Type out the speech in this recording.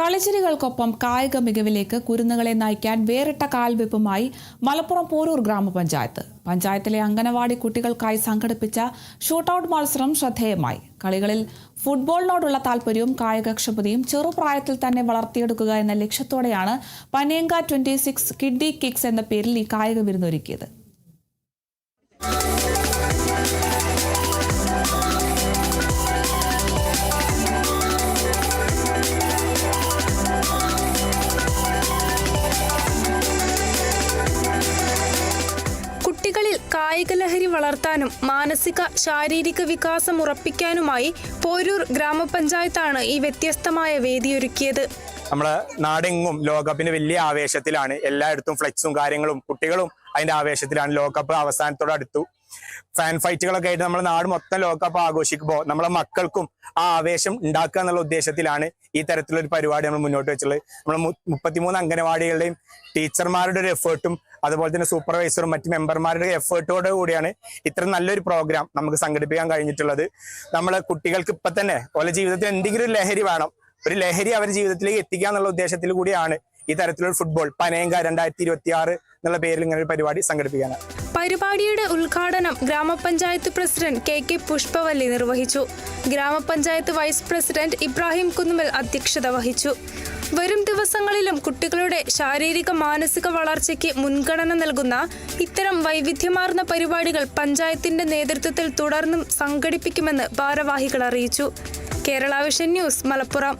കളിച്ചിരികൾക്കൊപ്പം കായിക മികവിലേക്ക് കുരുന്നുകളെ നയിക്കാൻ വേറിട്ട കാൽവെപ്പുമായി മലപ്പുറം പോരൂർ ഗ്രാമപഞ്ചായത്ത്. പഞ്ചായത്തിലെ അംഗനവാടി കുട്ടികൾക്കായി സംഘടിപ്പിച്ച ഷൂട്ടൌട്ട് മത്സരം ശ്രദ്ധേയമായി. കളികളിൽ ഫുട്ബോളിനോടുള്ള താൽപര്യവും കായികക്ഷമതയും ചെറുപ്രായത്തിൽ തന്നെ വളർത്തിയെടുക്കുക എന്ന ലക്ഷ്യത്തോടെയാണ് പനേങ്ക 26 കിഡ്ഡി കിക്സ് എന്ന പേരിൽ ഈ കായിക വിരുന്നൊരുക്കിയത്. കുട്ടികളിൽ കായികലഹരി വളർത്താനും മാനസിക ശാരീരിക വികാസം ഉറപ്പിക്കാനുമായി പോരൂർ ഗ്രാമപഞ്ചായത്താണ് ഈ വ്യത്യസ്തമായ വേദിയൊരുക്കിയത്. നമ്മുടെ നാടെങ്ങും ലോകകപ്പിന് വലിയ ആവേശത്തിലാണ്. എല്ലായിടത്തും ഫ്ലെക്സും കാര്യങ്ങളും കുട്ടികളും അതിന്റെ ആവേശത്തിലാണ്. ലോകകപ്പ് അവസാനത്തോടെ അടുത്തു. ഫാൻ ഫൈറ്റുകളൊക്കെ ആയിട്ട് നമ്മുടെ നാട് മൊത്തം ലോകകപ്പ് ആഘോഷിക്കുമ്പോൾ നമ്മളെ മക്കൾക്കും ആ ആവേശം ഉണ്ടാക്കുക എന്നുള്ള ഉദ്ദേശത്തിലാണ് ഈ തരത്തിലൊരു പരിപാടി നമ്മൾ മുന്നോട്ട് വെച്ചുള്ളത്. നമ്മൾ 33 അംഗനവാടികളുടെയും ടീച്ചർമാരുടെ ഒരു എഫേർട്ടും അതുപോലെ തന്നെ സൂപ്പർവൈസറും മറ്റ് മെമ്പർമാരുടെ എഫേർട്ടോട് കൂടിയാണ് ഇത്ര നല്ലൊരു പ്രോഗ്രാം നമുക്ക് സംഘടിപ്പിക്കാൻ കഴിഞ്ഞിട്ടുള്ളത്. നമ്മളെ കുട്ടികൾക്ക് ഇപ്പൊ തന്നെ ഓരോ ജീവിതത്തിൽ എന്തെങ്കിലും ഒരു ലഹരി വേണം, ഒരു ലഹരി അവരുടെ ജീവിതത്തിലേക്ക് എത്തിക്കുക എന്നുള്ള ഉദ്ദേശത്തിൽ കൂടിയാണ് ഈ തരത്തിലുള്ള ഫുട്ബോൾ പനേങ്ക 2026 എന്നുള്ള പേരിൽ ഇങ്ങനെ ഒരു പരിപാടി സംഘടിപ്പിക്കാനാണ്. പരിപാടിയുടെ ഉദ്ഘാടനം ഗ്രാമപഞ്ചായത്ത് പ്രസിഡന്റ് കെ പുഷ്പവല്ലി നിർവഹിച്ചു. ഗ്രാമപഞ്ചായത്ത് വൈസ് പ്രസിഡന്റ് ഇബ്രാഹിം കുന്നുമൽ അധ്യക്ഷത വഹിച്ചു. വരും ദിവസങ്ങളിലും കുട്ടികളുടെ ശാരീരിക മാനസിക വളർച്ചയ്ക്ക് മുൻഗണന നൽകുന്ന ഇത്തരം വൈവിധ്യമാർന്ന പരിപാടികൾ പഞ്ചായത്തിന്റെ നേതൃത്വത്തിൽ തുടർന്നും സംഘടിപ്പിക്കുമെന്ന് ഭാരവാഹികൾ അറിയിച്ചു. Kerala vision news, Malappuram.